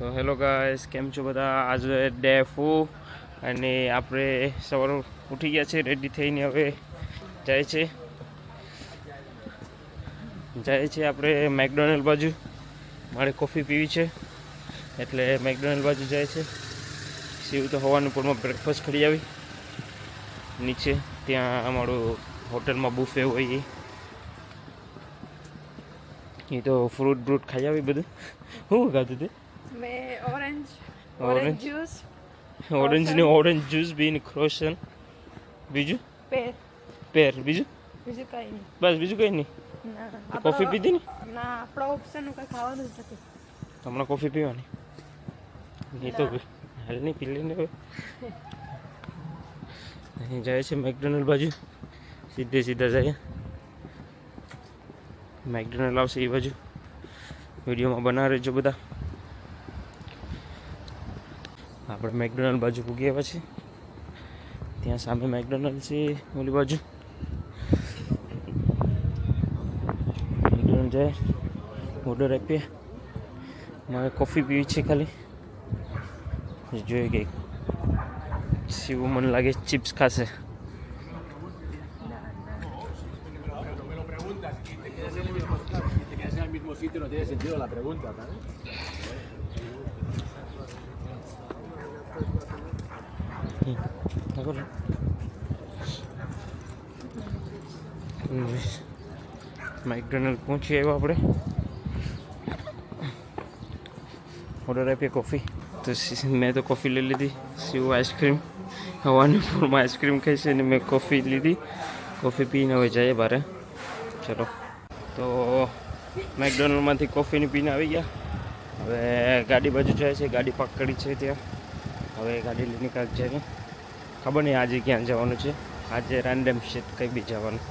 તો hello guys, કેમ છો બધા? આજે ડે 4 અને આપણે સવારે ઉઠી ગયા છે, રેડી થઈને હવે જાય છે આપણે મેકડોનલ્ડ બાજુ. મારે કોફી પીવી છે એટલે મેકડોનલ્ડ બાજુ જાય છે. શિવ તો હવાનું પૂરમાં બ્રેકફાસ્ટ કરી આવી નીચે, ત્યાં અમારું હોટલમાં બુફે હોય એ તો ફ્રૂટ બ્રૂટ ખાઈ આવી બધું. શું ખાધું તે? મેં ઓરેન્જ જ્યુસ બીન ક્રોશન. બીજું પેર બીજું બીજું કઈ નહીં. બસ બીજું કંઈ નહીં. કોફી પીધી ને? ના, આપણા ઓપ્શન કઈ ખાવાનું જ નથી. હમણાં કોફી પીવાની એ તો હાલ નહીં પી લઈને હવે અહીં જાય છે મેકડોનલ્ડ બાજુ. સીધા જાય મેકડોનલ્ડ આવશે એ બાજુ. વિડીયોમાં બના રહેજો બધા. આપણે મેકડોનલ્ડ બાજુ પૂગી આવ્યા છે. ત્યાં સામે મેકડોનલ્ડ છે ઓલી બાજુ. મેકડોનલ્ડ જાય, ઓર્ડર આપીએ. મારે કોફી પીવી છે ખાલી. જોઈએ કે શિવ મને લાગે ચિપ્સ ખાશે. Sitio no tiene sentido la pregunta, McDonald પહોંચી આવ્યા આપણે. ઓર્ડર આપીએ કોફી. તો મેં તો કોફી લઈ લીધી. શિવ આઈસ્ક્રીમ, હવાની પૂરમાં આઈસ્ક્રીમ ખાઈ છે અને મેં કોફી લીધી. કોફી પીને હવે જઈએ બહાર. ચલો, તો મેકડોનલ્ડમાંથી કોફીની પીને આવી ગયા. હવે ગાડી બાજુ જાય છે. ગાડી પાર્ક કરી છે ત્યાં. હવે ગાડી લઈને કાંઈક જાય. ખબર નહીં આજે ક્યાં જવાનું છે. આજે રેન્ડમ છે કંઈ બી જવાનું.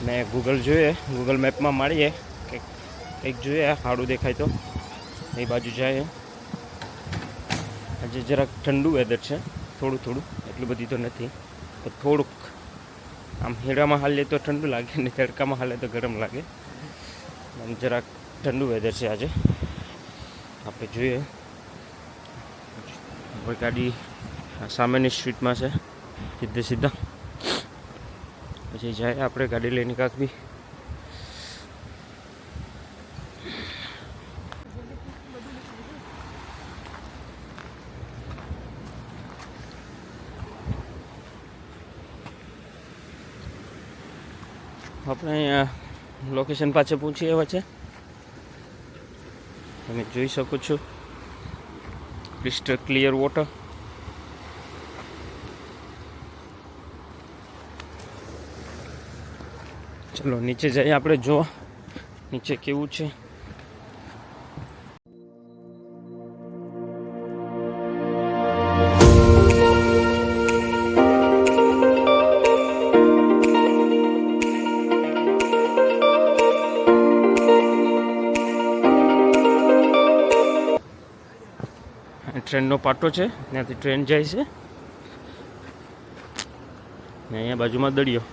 મેં ગૂગલ મેપમાં મારીએ કંઈક જોઈએ સારું દેખાય તો એ બાજુ જાય. આજે જરાક ઠંડુ વેધર છે, થોડું એટલું બધી તો નથી, તો થોડુંક આમ હીરામાં હાલે તો ઠંડુ લાગે ને તડકામાં હાલે તો ગરમ લાગે. જરાક ઠંડુ વેધર છે આજે. આપણે જોઈએ. આપણી ગાડી સામેની સ્ટ્રીટમાં છે, સીધા પછી જાય આપણે ગાડી લઈને કાંક બી. આપણે અહીંયા લોકેશન પાછળ પહોંચી આવ્યા છે. તમે જોઈ શકો છો ક્રિસ્ટલ ક્લિયર વોટર. ચલો નીચે જઈએ આપણે જોવા નીચે કેવું છે. ટ્રેનનો પાટો છે, ત્યાંથી ટ્રેન જાય છે ને અહીંયા બાજુમાં દરિયો.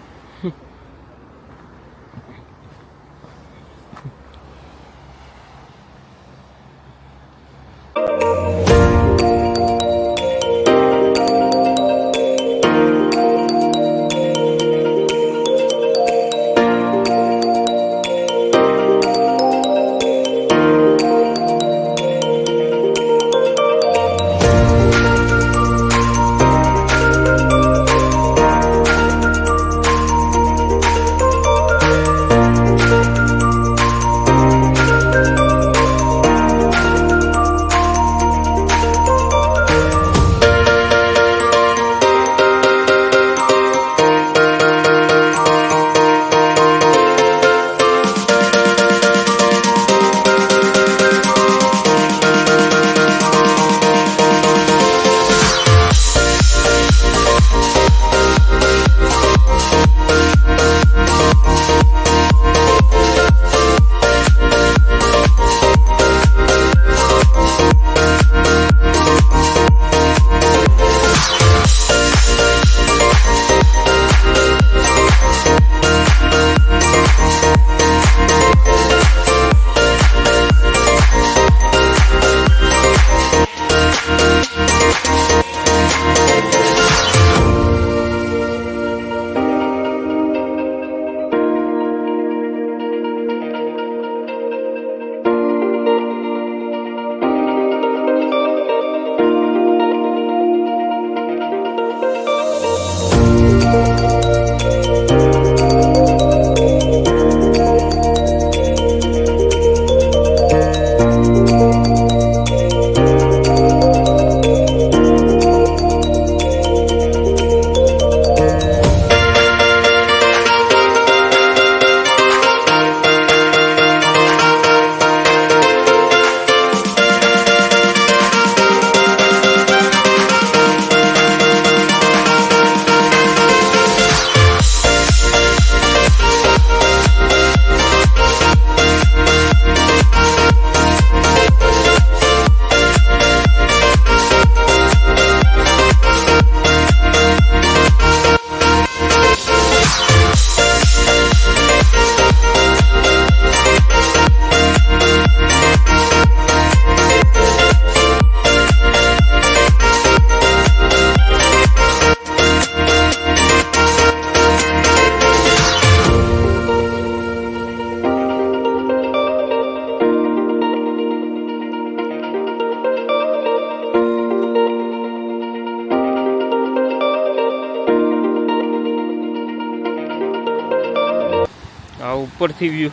આ ઉપરથી વ્યૂ.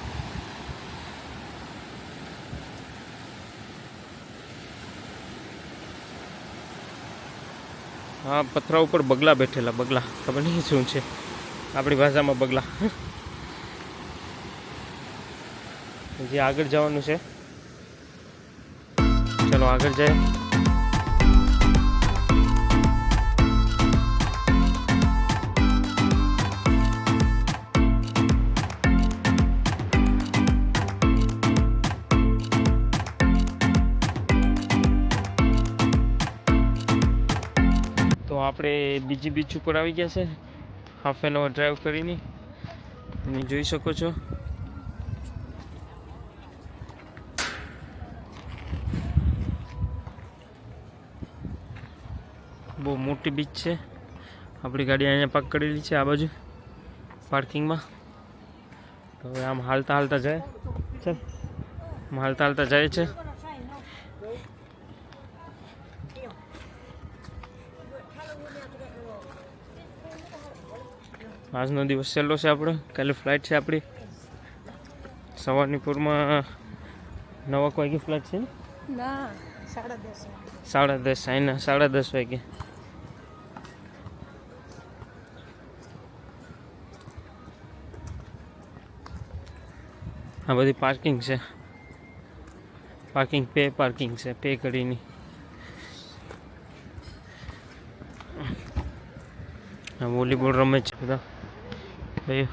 હા, પથરા ઉપર બગલા બેઠેલા, બગલા ખબર નહીં શું છે, આપણી ભાષામાં બગલા. હજી આગળ જવાનું છે, ચલો આગળ જાય. તો આપણે બીજી બીચ ઉપર આવી ગયા છે, હાફ એન અવર ડ્રાઈવ કરીને. તમે જોઈ શકો છો. બહુ મોટી બીચ છે. આપણી ગાડી અહીંયા પાર્ક કરેલી છે આ બાજુ પાર્કિંગમાં. તો હવે આમ હાલતા હાલતા જાય, ચાલ આમ હાલતા હાલતા જાય છે. આજનો દિવસ સહેલો છે આપણો. કાલે ફ્લાઇટ છે આપણી સવારની પૂરમાં 9 વાગે ફ્લાઇટ છે ને? ના 10:30. 10:30 અહીંના 10:30 વાગે. આ બધી પાર્કિંગ છે, પાર્કિંગ છે પે કરીને. વોલીબોલ રમે છે બધા ભાઈઓ.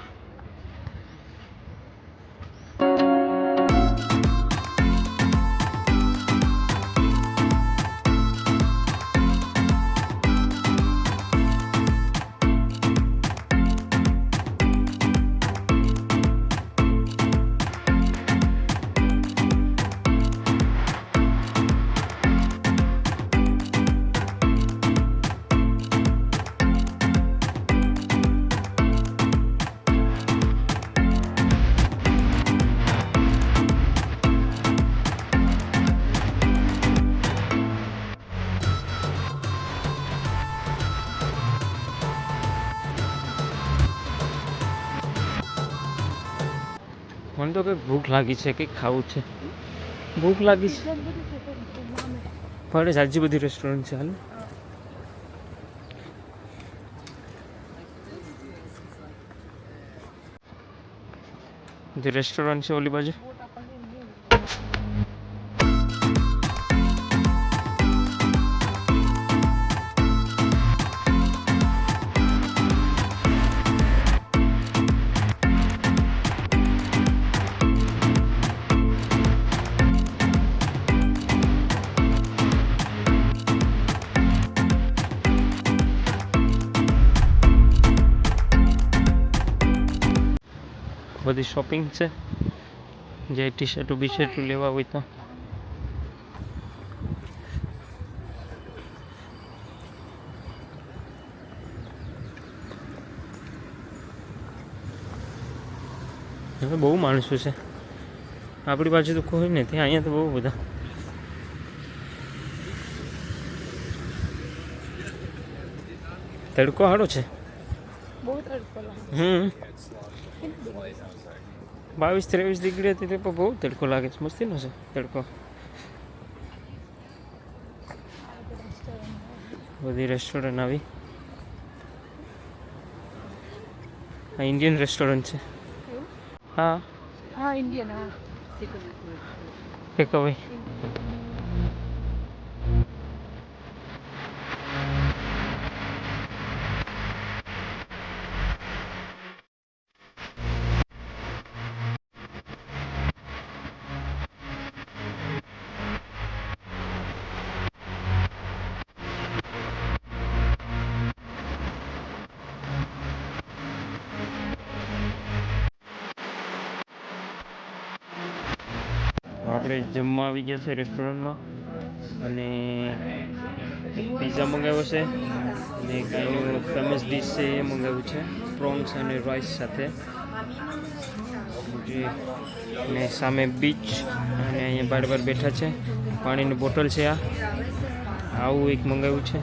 મને તો કંઈક ભૂખ લાગી છે, કંઈક ખાવું છે, ભૂખ લાગી છે. પડે સાચી બધી રેસ્ટોરન્ટ છે. હાલ જે રેસ્ટોરન્ટ છે ઓલી બાજુ. બધી શોપિંગ છે, જે ટી-શર્ટો બી-શર્ટો લેવા હોય તો. હવે બહુ માણસો છે આપણી બાજુ તો કોઈ નથી, અહીંયા તો બહુ બધા. તડકો સારો છે. બહુ તડકો લાગે. 22-23 ડિગ્રી હતી તે પણ બહુ તડકો લાગે છે. મસ્તીનો છે તડકો. બધી રેસ્ટોરન્ટ આવી. આ ઇન્ડિયન રેસ્ટોરન્ટ છે. હા હા ઇન્ડિયન. હા ટેક અવે. આપણે જમવા આવી ગયા છે રેસ્ટોરન્ટમાં, અને એક પિઝા મંગાવ્યો છે અને કાંઈનું ફેમસ ડીશ છે એ મંગાવ્યું છે, પ્રોન્સ અને રાઈસ સાથે. ને સામે બીચ, અને અહીંયા બાર બેઠા છે. પાણીની બોટલ છે. આવું એક મંગાવ્યું છે,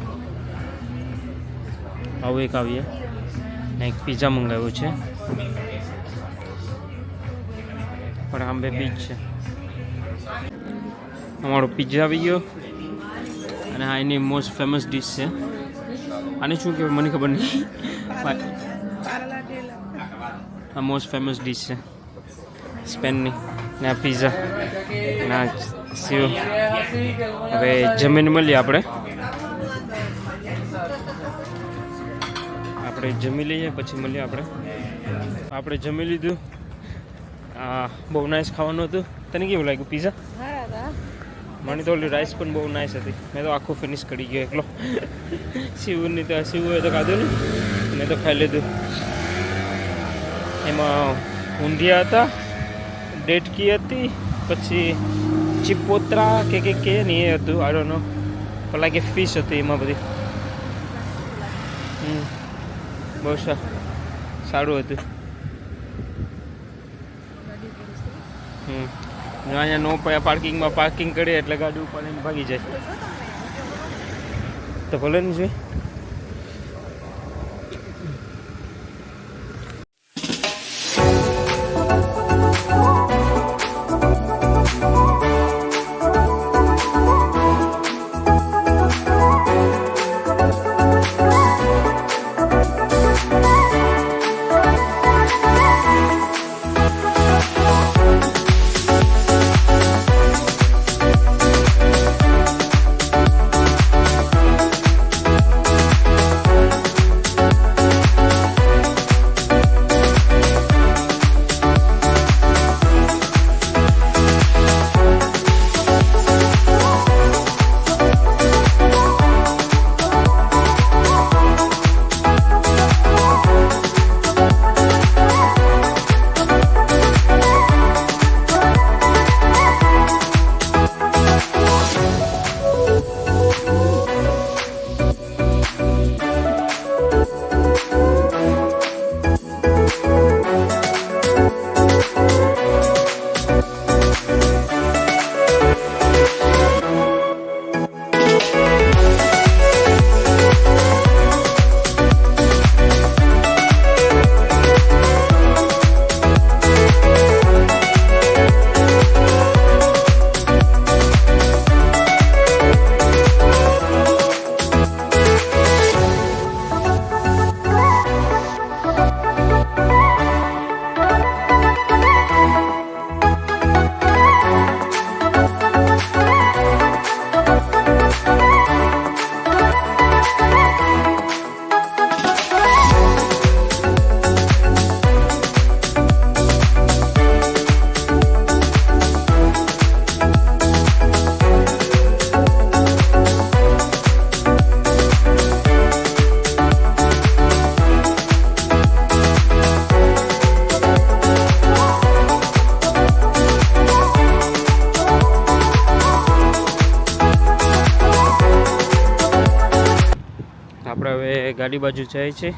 આવું એક આવીએ ને એક પિઝા મંગાવ્યું છે. પણ આંબે બીચ છે. અમારો પિઝા આવી ગયો અને આ એની મોસ્ટ ફેમસ ડીશ છે. આને શું કહેવાય મને ખબર નહીં. આ મોસ્ટ ફેમસ ડીશ છે સ્પેનની. ને આ પિઝા ના સીવ. હવે જમીન મળીએ આપણે જમી લઈએ પછી મળીએ આપણે જમી લીધું. બહુ નાઇસ ખાવાનું હતું. તને કેવું લાગ્યું પિઝા? મને તો ઓલી રાઈસ પણ બહુ નાઇસ હતી. મેં તો આખું ફિનિશ કરી ગયો એકલો. શિવની તો શિવે તો ખાધું ને મેં તો ખાઈ લીધું. એમાં ઊંધિયા હતા, ડેટકી હતી, પછી ચિપોત્રા કે ને એ હતું. I don't know. પેલા કે ફિશ હતી એમાં બધી. બહુ સારું હતું. અહીંયા નો પડ્યા પાર્કિંગમાં પાર્કિંગ કરીએ એટલે ગાડી ઉપાડીને ભાગી જાય તો ભલે નહીં જોઈએ. આપણે હવે ગાડી બાજુ જાય છે.